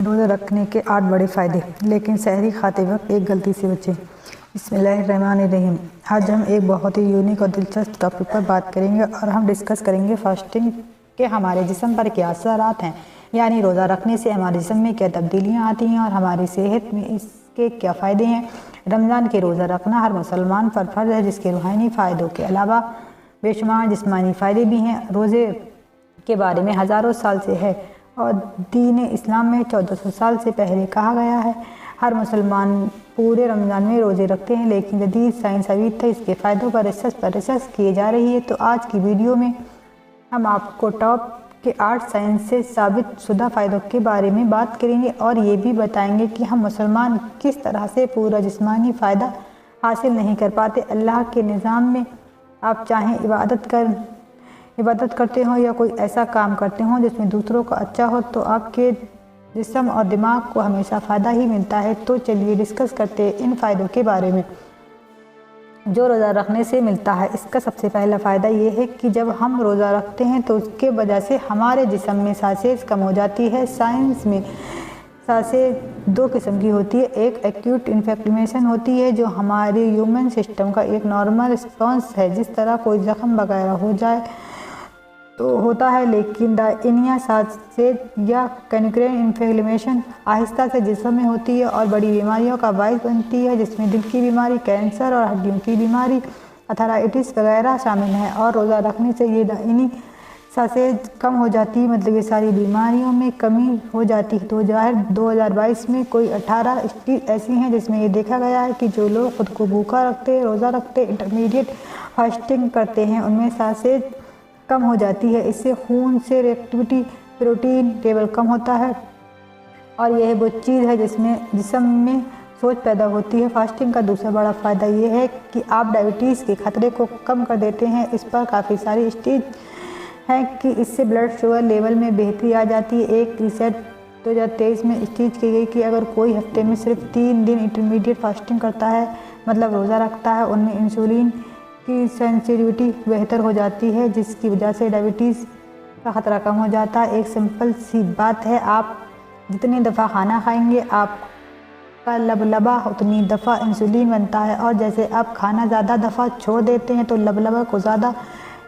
रोज़ा रखने के 8 बड़े फ़ायदे, लेकिन सहरी खाते वक्त एक गलती से बचें। बिस्मिल्लाहिर्रहमानिर्रहीम। आज हम एक बहुत ही यूनिक और दिलचस्प टॉपिक पर बात करेंगे और हम डिस्कस करेंगे फास्टिंग के हमारे जिस्म पर क्या असरात हैं, यानी रोज़ा रखने से हमारे जिस्म में क्या तब्दीलियाँ आती हैं और हमारी सेहत में इसके क्या फ़ायदे हैं। रमज़ान के रोज़ा रखना हर मुसलमान पर फ़र्ज़ है, जिसके रूहानी फ़ायदों के अलावा बेशुमार जिस्मानी फ़ायदे भी हैं। रोज़े के बारे में हज़ारों साल से है और दीन इस्लाम में 1400 साल से पहले कहा गया है। हर मुसलमान पूरे रमज़ान में रोज़े रखते हैं, लेकिन जदीद साइंस अभी तक इसके फ़ायदों पर रिसर्च किए जा रही है। तो आज की वीडियो में हम आपको टॉप के 8 साइंस से साबित शुदा फ़ायदों के बारे में बात करेंगे और ये भी बताएंगे कि हम मुसलमान किस तरह से पूरा जिस्मानी फ़ायदा हासिल नहीं कर पाते। अल्लाह के निज़ाम में आप चाहें इबादत करते हो या कोई ऐसा काम करते हो जिसमें दूसरों का अच्छा हो, तो आपके जिस्म और दिमाग को हमेशा फ़ायदा ही मिलता है। तो चलिए डिस्कस करते हैं इन फ़ायदों के बारे में जो रोज़ा रखने से मिलता है। इसका सबसे पहला फ़ायदा ये है कि जब हम रोज़ा रखते हैं तो उसके वजह से हमारे जिस्म में सांसें कम हो जाती है। साइंस में सांसें 2 किस्म की होती है। एक एक्यूट इन्फ्लेमेशन होती है जो हमारे ह्यूमन सिस्टम का एक नॉर्मल रिस्पॉन्स है, जिस तरह कोई ज़ख्म वगैरह हो जाए तो होता है, लेकिन डायनिया सांसें या क्रॉनिक इन्फ्लेमेशन आहिस्ता से जिस्म में होती है और बड़ी बीमारियों का बायस बनती है, जिसमें दिल की बीमारी, कैंसर और हड्डियों की बीमारी, आर्थराइटिस वगैरह शामिल हैं। और रोज़ा रखने से ये डायनी सांसें कम हो जाती है, मतलब ये सारी बीमारियों में कमी हो जाती है। 2022 में कोई 18 स्टेट ऐसी हैं जिसमें ये देखा गया है कि जो लोग खुद को भूखा रखते, रोज़ा रखते, इंटरमीडिएट फास्टिंग करते हैं, उनमें सांसें कम हो जाती है। इससे खून से रिएक्टिविटी प्रोटीन लेवल कम होता है और यह वो चीज़ है जिसमें जिस्म में सोच पैदा होती है। फास्टिंग का दूसरा बड़ा फ़ायदा ये है कि आप डायबिटीज़ के खतरे को कम कर देते हैं। इस पर काफ़ी सारी स्टडीज हैं कि इससे ब्लड शुगर लेवल में बेहतरी आ जाती है। एक रिसर्च 2023 में स्टडीज की गई कि अगर कोई हफ्ते में सिर्फ 3 दिन इंटरमीडिएट फास्टिंग करता है, मतलब रोज़ा रखता है, उनमें इंसुलिन की सेंसिटिविटी बेहतर हो जाती है, जिसकी वजह से डायबिटीज़ का ख़तरा कम हो जाता है। एक सिंपल सी बात है, आप जितनी दफ़ा खाना खाएंगे आपका लबलबा उतनी दफ़ा इंसुलिन बनता है, और जैसे आप खाना ज़्यादा दफ़ा छोड़ देते हैं तो लबलबा को ज़्यादा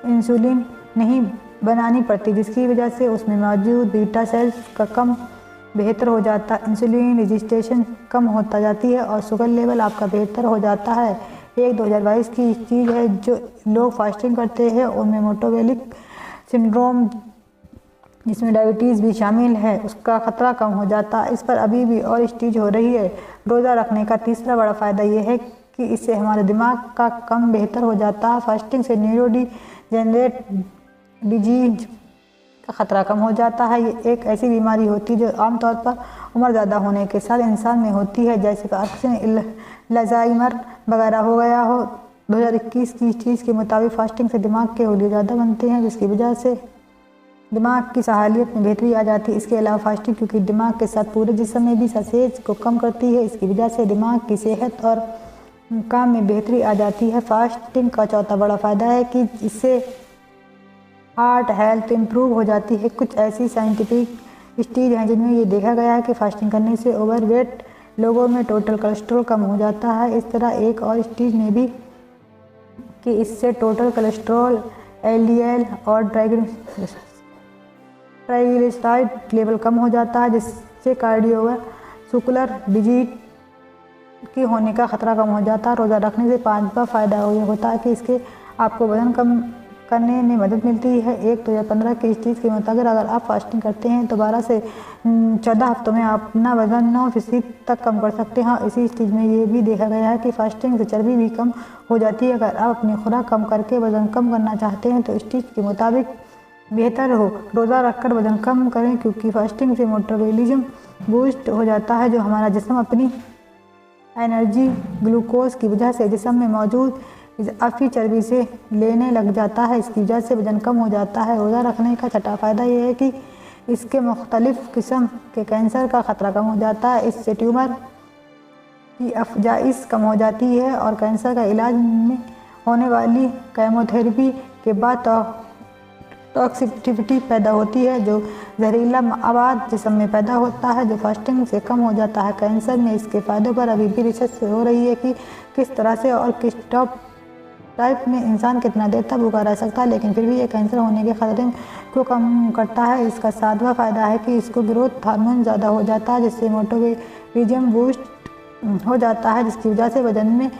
इंसुलिन नहीं बनानी पड़ती, जिसकी वजह से उसमें मौजूद बीटा सेल्स का कम बेहतर हो जाता है, इंसुलिन रेजिस्टेंस कम होता जाती है और शुगर लेवल आपका बेहतर हो जाता है। एक 2022 की चीज़ है, जो लोग फास्टिंग करते हैं उनमें मेटाबॉलिक सिंड्रोम, जिसमें डायबिटीज़ भी शामिल है, उसका ख़तरा कम हो जाता है। इस पर अभी भी और स्टडीज हो रही है। रोज़ा रखने का तीसरा बड़ा फ़ायदा ये है कि इससे हमारे दिमाग का कम बेहतर हो जाता है। फास्टिंग से न्यूरोडेजेनरेट डिजीज का ख़तरा कम हो जाता है। ये एक ऐसी बीमारी होती है जो आमतौर पर उम्र ज़्यादा होने के साथ इंसान में होती है, जैसे अल्जाइमर वगैरह हो गया हो। 2021 की चीज़ के मुताबिक फास्टिंग से दिमाग के हौले ज़्यादा बनते हैं, जिसकी वजह से दिमाग की सलाहियत में बेहतरी आ जाती है। इसके अलावा फास्टिंग क्योंकि दिमाग के साथ पूरे जिस्म में भी सांसें को कम करती है, इसकी वजह से दिमाग की सेहत और काम में बेहतरी आ जाती है। फास्टिंग का चौथा बड़ा फ़ायदा है कि इससे हार्ट हेल्थ इम्प्रूव हो जाती है। कुछ ऐसी साइंटिफिक स्टडीज हैं जिनमें ये देखा गया है कि फास्टिंग करने से ओवरवेट लोगों में टोटल कोलेस्ट्रॉल कम हो जाता है। इस तरह एक और स्टडीज में भी कि इससे टोटल कोलेस्ट्रॉल, एलडीएल और ट्राइग्लिसराइड लेवल कम हो जाता है, जिससे कार्डियोवैस्कुलर डिजीज के होने का ख़तरा कम हो जाता है। रोज़ा रखने से 5वां फ़ायदा ये होता है कि इसके आपको वज़न कम करने में मदद मिलती है। एक 2015 की स्टडीज के मुताबिक अगर आप फास्टिंग करते हैं तो 12 से 14 हफ्तों में आप अपना वज़न 9% तक कम कर सकते हैं। इसी स्टडीज में ये भी देखा गया है कि फास्टिंग से चर्बी भी कम हो जाती है। अगर आप अपनी खुराक कम करके वज़न कम करना चाहते हैं तो स्टडीज के मुताबिक बेहतर हो रोज़ा रखकर वज़न कम करें, क्योंकि फास्टिंग से मेटाबॉलिज्म बूस्ट हो जाता है, जो हमारा जिस्म अपनी एनर्जी ग्लूकोज की वजह से जिस्म में मौजूद इज़ाफ़ी चर्बी से लेने लग जाता है। इसकी वजह से वज़न कम हो जाता है। रोज़ा रखने का छठा फ़ायदा यह है कि इसके मुख्तलिफ़ किस्म के कैंसर का ख़तरा कम हो जाता है। इससे ट्यूमर की अफजाइश कम हो जाती है और कैंसर का इलाज में होने वाली केमोथेरेपी के बाद टॉक्सिसिटी पैदा होती है, जो जहरीला मवाद जिस्म में पैदा होता है, जो फास्टिंग से कम हो जाता है। कैंसर में इसके फ़ायदों पर अभी भी रिसर्च हो रही है कि किस तरह से और किस टाइप में इंसान कितना देर तक भूखा रह सकता है, लेकिन फिर भी ये कैंसर होने के खतरे को कम करता है। इसका 7वां फ़ायदा है कि इसको ग्रोथ हार्मोन ज़्यादा हो जाता है, जिससे मेटाबॉलिज्म बूस्ट हो जाता है, जिसकी वजह से वजन में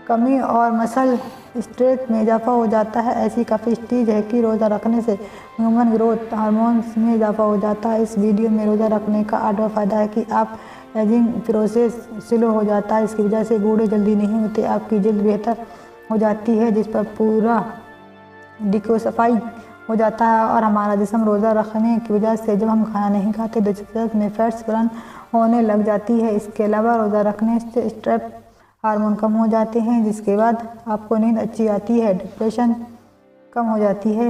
कमी और मसल स्ट्रेंथ में इजाफा हो जाता है। ऐसी काफ़ी स्टेज है कि रोज़ा रखने से ह्यूमन ग्रोथ हार्मोन्स में इजाफा हो जाता है। इस वीडियो में रोज़ा रखने का 8वां फ़ायदा है कि आप एजिंग प्रोसेस स्लो हो जाता है, इसकी वजह से बूढ़े जल्दी नहीं होते, आपकी जल्द बेहतर हो जाती है, जिस पर पूरा डिकोसफाई हो जाता है। और हमारा जिस्म रोज़ा रखने की वजह से जब हम खाना नहीं खाते तो जिस्म में फैट्स बर्न होने लग जाती है। इसके अलावा रोज़ा रखने से स्ट्रेस हार्मोन कम हो जाते हैं, जिसके बाद आपको नींद अच्छी आती है, डिप्रेशन कम हो जाती है।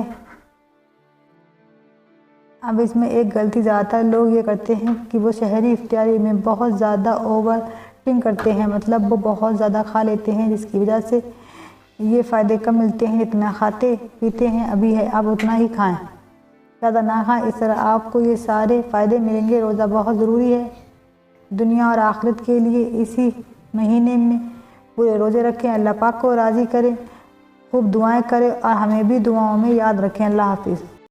अब इसमें एक गलती ज़्यादातर लोग ये करते हैं कि वो शहरी इफ्तारी में बहुत ज़्यादा ओवरटिंग करते हैं, मतलब वो बहुत ज़्यादा खा लेते हैं, जिसकी वजह से ये फ़ायदे कम मिलते हैं। जितना खाते पीते हैं अभी है, आप उतना ही खाएं, ज़्यादा ना खाएं। इस तरह आपको ये सारे फ़ायदे मिलेंगे। रोज़ा बहुत ज़रूरी है दुनिया और आखिरत के लिए। इसी महीने में पूरे रोज़े रखें, अल्लाह पाक को राज़ी करें, खूब दुआएं करें और हमें भी दुआओं में याद रखें। अल्लाह हाफिज़।